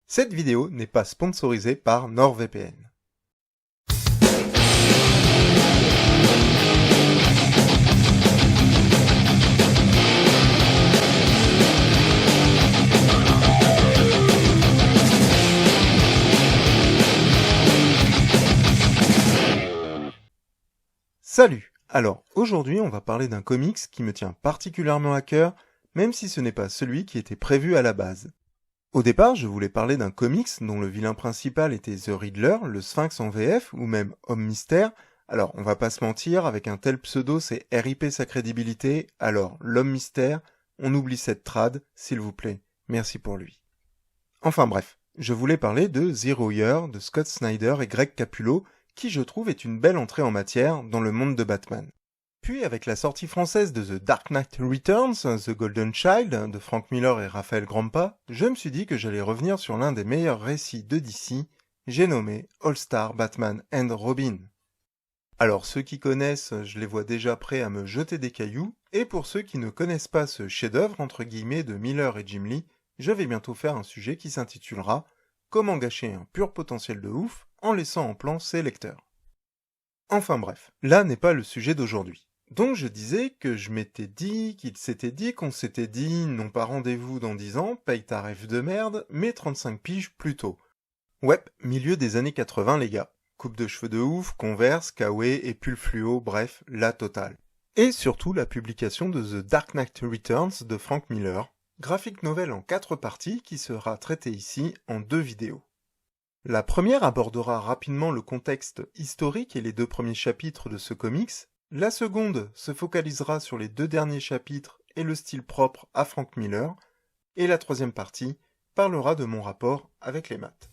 Cette vidéo n'est pas sponsorisée par NordVPN. Salut! Alors, aujourd'hui on va parler d'un comics qui me tient particulièrement à cœur, même si ce n'est pas celui qui était prévu à la base. Au départ, je voulais parler d'un comics dont le vilain principal était The Riddler, le Sphinx en VF, ou même Homme Mystère. Alors, on va pas se mentir, avec un tel pseudo, c'est RIP sa crédibilité, alors l'Homme Mystère, on oublie cette trad, s'il vous plaît. Merci pour lui. Enfin bref, je voulais parler de Zero Year, de Scott Snyder et Greg Capullo, qui je trouve est une belle entrée en matière dans le monde de Batman. Puis avec la sortie française de The Dark Knight Returns, The Golden Child, de Frank Miller et Raphaël Grampa, je me suis dit que j'allais revenir sur l'un des meilleurs récits de DC, j'ai nommé All-Star Batman and Robin. Alors ceux qui connaissent, je les vois déjà prêts à me jeter des cailloux, et pour ceux qui ne connaissent pas ce chef-d'œuvre entre guillemets de Miller et Jim Lee, je vais bientôt faire un sujet qui s'intitulera « Comment gâcher un pur potentiel de ouf en laissant en plan ses lecteurs ». Enfin bref, là n'est pas le sujet d'aujourd'hui. Donc je disais que je m'étais dit, qu'il s'était dit, qu'on s'était dit, non pas rendez-vous dans 10 ans, paye ta rêve de merde, mais 35 piges plus tôt. Ouais, milieu des années 80 les gars. Coupe de cheveux de ouf, Converse, Kawaii et pull fluo, bref, la totale. Et surtout la publication de The Dark Knight Returns de Frank Miller, graphic novel en 4 parties qui sera traitée ici en 2 vidéos. La première abordera rapidement le contexte historique et les 2 premiers chapitres de ce comics. La seconde se focalisera sur les 2 derniers chapitres et le style propre à Frank Miller. Et la troisième partie parlera de mon rapport avec les maths.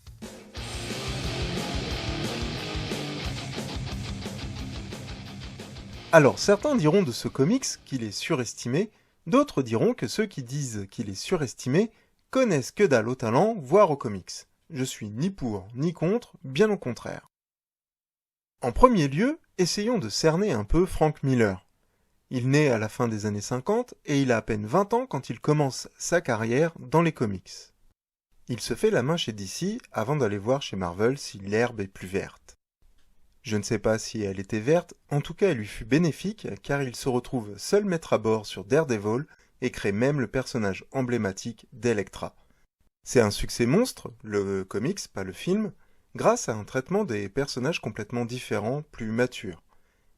Alors certains diront de ce comics qu'il est surestimé, d'autres diront que ceux qui disent qu'il est surestimé connaissent que dalle au talent, voire aux comics. Je suis ni pour ni contre, bien au contraire. En premier lieu, essayons de cerner un peu Frank Miller. Il naît à la fin des années 50 et il a à peine 20 ans quand il commence sa carrière dans les comics. Il se fait la main chez DC avant d'aller voir chez Marvel si l'herbe est plus verte. Je ne sais pas si elle était verte, en tout cas elle lui fut bénéfique car il se retrouve seul maître à bord sur Daredevil et crée même le personnage emblématique d'Elektra. C'est un succès monstre, le comics, pas le film, grâce à un traitement des personnages complètement différents, plus matures.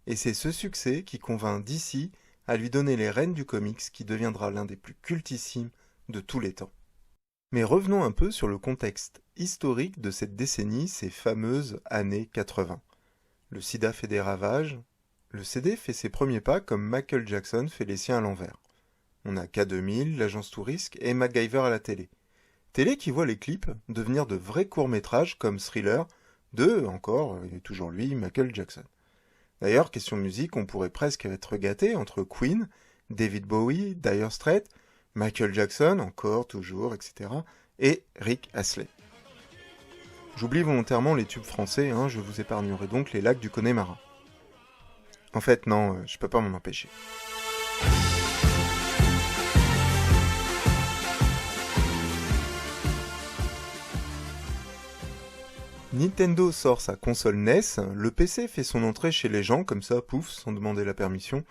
Et c'est ce succès qui convainc DC à lui donner les rênes du comics qui deviendra l'un des plus cultissimes de tous les temps. Mais revenons un peu sur le contexte historique de cette décennie, ces fameuses années 80. Le sida fait des ravages, le CD fait ses premiers pas comme Michael Jackson fait les siens à l'envers. On a K2000, l'agence Touriste et MacGyver à la télé. Télé qui voit les clips devenir de vrais courts-métrages comme Thriller de, encore, et toujours lui, Michael Jackson. D'ailleurs, question musique, on pourrait presque être gâté entre Queen, David Bowie, Dire Straits, Michael Jackson, encore, toujours, etc., et Rick Astley. J'oublie volontairement les tubes français, je vous épargnerai donc les lacs du Connemara. En fait, non, je peux pas m'en empêcher. Nintendo sort sa console NES, le PC fait son entrée chez les gens comme ça, pouf, sans demander la permission,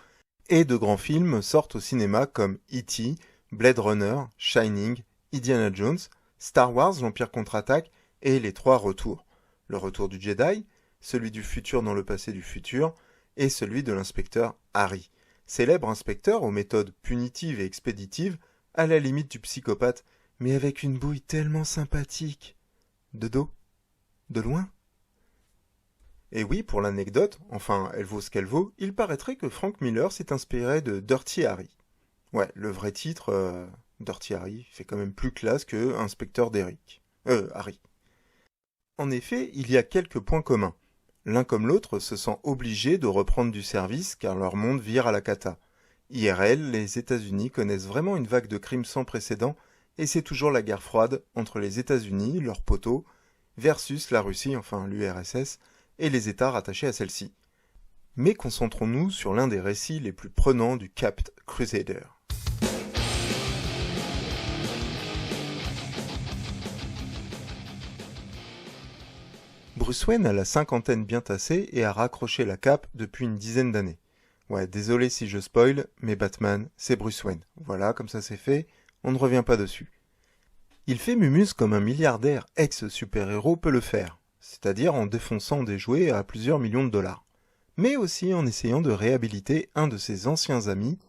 et de grands films sortent au cinéma comme E.T., Blade Runner, Shining, Indiana Jones, Star Wars, l'Empire contre-attaque, et les 3 retours. Le retour du Jedi, celui du futur dans le passé du futur, et celui de l'inspecteur Harry. Célèbre inspecteur aux méthodes punitives et expéditives, à la limite du psychopathe, mais avec une bouille tellement sympathique. De dos, de loin. Et oui, pour l'anecdote, enfin, elle vaut ce qu'elle vaut, il paraîtrait que Frank Miller s'est inspiré de Dirty Harry. Ouais, le vrai titre, Dirty Harry, fait quand même plus classe que Inspecteur Harry. En effet, il y a quelques points communs. L'un comme l'autre se sent obligé de reprendre du service car leur monde vire à la cata. IRL, les États-Unis connaissent vraiment une vague de crimes sans précédent et c'est toujours la guerre froide entre les États-Unis, leurs poteaux, versus la Russie, enfin l'URSS, et les États rattachés à celle-ci. Mais concentrons-nous sur l'un des récits les plus prenants du Caped Crusader. Bruce Wayne a la cinquantaine bien tassée et a raccroché la cape depuis une dizaine d'années. Ouais, désolé si je spoil, mais Batman, c'est Bruce Wayne. Voilà, comme ça c'est fait, on ne revient pas dessus. Il fait mumuse comme un milliardaire ex-super-héros peut le faire, c'est-à-dire en défonçant des jouets à plusieurs millions de dollars, mais aussi en essayant de réhabiliter un de ses anciens amis,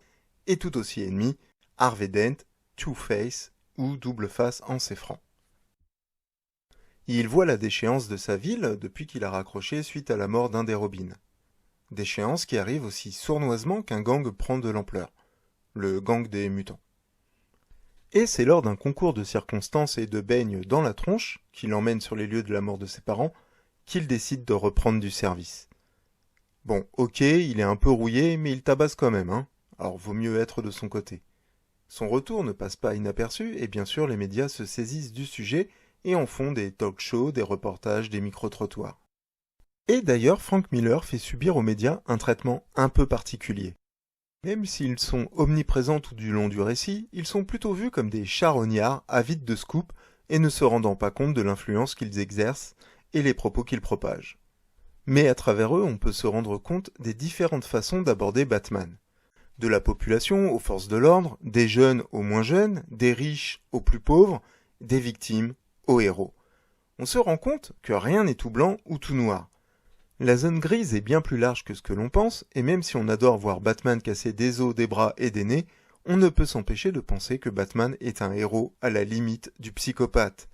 et tout aussi ennemi, Harvey Dent, Two-Face ou Double Face en ses francs. Il voit la déchéance de sa ville depuis qu'il a raccroché suite à la mort d'un des Robins. Déchéance qui arrive aussi sournoisement qu'un gang prend de l'ampleur, le gang des mutants. Et c'est lors d'un concours de circonstances et de baigne dans la tronche, qui l'emmène sur les lieux de la mort de ses parents, qu'il décide de reprendre du service. Bon, ok, il est un peu rouillé, mais il tabasse quand même, hein. Alors vaut mieux être de son côté. Son retour ne passe pas inaperçu, et bien sûr les médias se saisissent du sujet et en font des talk-shows, des reportages, des micro-trottoirs. Et d'ailleurs, Frank Miller fait subir aux médias un traitement un peu particulier. Même s'ils sont omniprésents tout du long du récit, ils sont plutôt vus comme des charognards avides de scoop et ne se rendant pas compte de l'influence qu'ils exercent et les propos qu'ils propagent. Mais à travers eux, on peut se rendre compte des différentes façons d'aborder Batman. De la population aux forces de l'ordre, des jeunes aux moins jeunes, des riches aux plus pauvres, des victimes aux héros. On se rend compte que rien n'est tout blanc ou tout noir. La zone grise est bien plus large que ce que l'on pense, et même si on adore voir Batman casser des os, des bras et des nez, on ne peut s'empêcher de penser que Batman est un héros à la limite du psychopathe.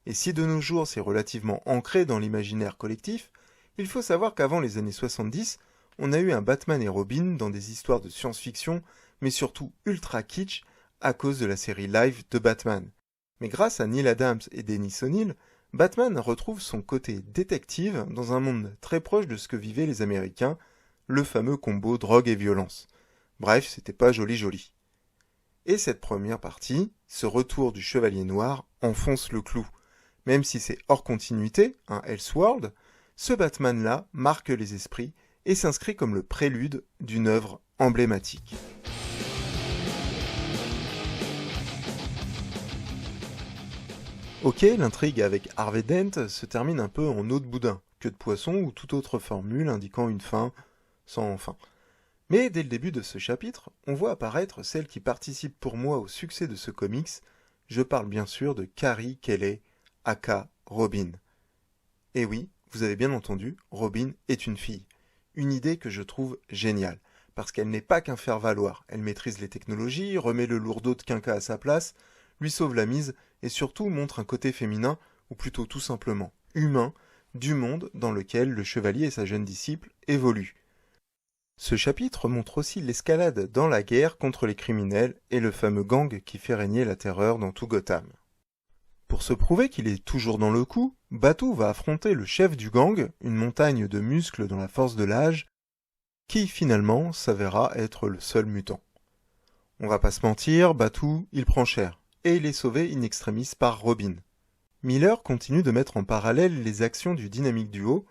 Et si de nos jours c'est relativement ancré dans l'imaginaire collectif, il faut savoir qu'avant les années 70, on a eu un Batman et Robin dans des histoires de science-fiction, mais surtout ultra kitsch à cause de la série live de Batman. Mais grâce à Neil Adams et Dennis O'Neil, Batman retrouve son côté détective dans un monde très proche de ce que vivaient les Américains, le fameux combo drogue et violence. Bref, c'était pas joli. Et cette première partie, ce retour du Chevalier Noir, enfonce le clou. Même si c'est hors continuité, un Elseworld, ce Batman-là marque les esprits et s'inscrit comme le prélude d'une œuvre emblématique. Ok, l'intrigue avec Harvey Dent se termine un peu en eau de boudin, queue de poisson ou toute autre formule indiquant une fin sans fin. Mais dès le début de ce chapitre, on voit apparaître celle qui participe pour moi au succès de ce comics. Je parle bien sûr de Carrie Kelly, aka Robin. Et oui, vous avez bien entendu, Robin est une fille. Une idée que je trouve géniale, parce qu'elle n'est pas qu'un faire-valoir. Elle maîtrise les technologies, remet le lourdeau de quinca à sa place, lui sauve la mise et surtout montre un côté féminin, ou plutôt tout simplement humain, du monde dans lequel le chevalier et sa jeune disciple évoluent. Ce chapitre montre aussi l'escalade dans la guerre contre les criminels et le fameux gang qui fait régner la terreur dans tout Gotham. Pour se prouver qu'il est toujours dans le coup, Batou va affronter le chef du gang, une montagne de muscles dans la force de l'âge, qui finalement s'avérera être le seul mutant. On va pas se mentir, Batou, il prend cher, et il est sauvé in extremis par Robin. Miller continue de mettre en parallèle les actions du dynamique duo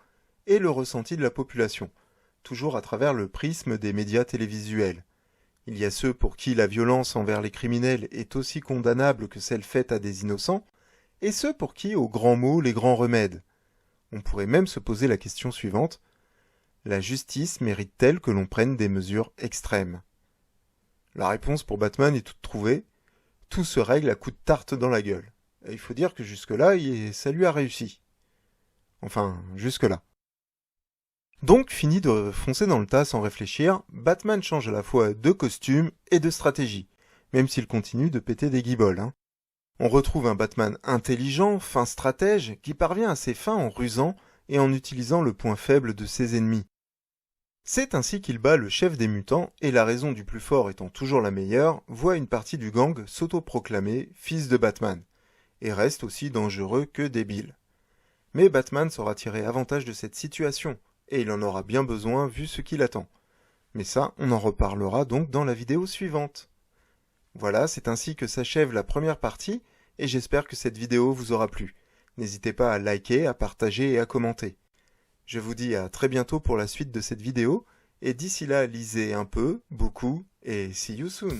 et le ressenti de la population, toujours à travers le prisme des médias télévisuels. Il y a ceux pour qui la violence envers les criminels est aussi condamnable que celle faite à des innocents, et ceux pour qui, aux grands mots, les grands remèdes. On pourrait même se poser la question suivante: la justice mérite-t-elle que l'on prenne des mesures extrêmes? La réponse pour Batman est toute trouvée. Tout se règle à coups de tarte dans la gueule. Et il faut dire que jusque-là, ça lui a réussi. Enfin, jusque-là. Donc, fini de foncer dans le tas sans réfléchir, Batman change à la fois de costume et de stratégie, même s'il continue de péter des guibolles, hein. On retrouve un Batman intelligent, fin stratège, qui parvient à ses fins en rusant et en utilisant le point faible de ses ennemis. C'est ainsi qu'il bat le chef des mutants, et la raison du plus fort étant toujours la meilleure, voit une partie du gang s'autoproclamer fils de Batman, et reste aussi dangereux que débile. Mais Batman saura tirer avantage de cette situation, et il en aura bien besoin vu ce qui l'attend. Mais ça, on en reparlera donc dans la vidéo suivante. Voilà, c'est ainsi que s'achève la première partie, et j'espère que cette vidéo vous aura plu. N'hésitez pas à liker, à partager et à commenter. Je vous dis à très bientôt pour la suite de cette vidéo, et d'ici là, lisez un peu, beaucoup, et see you soon!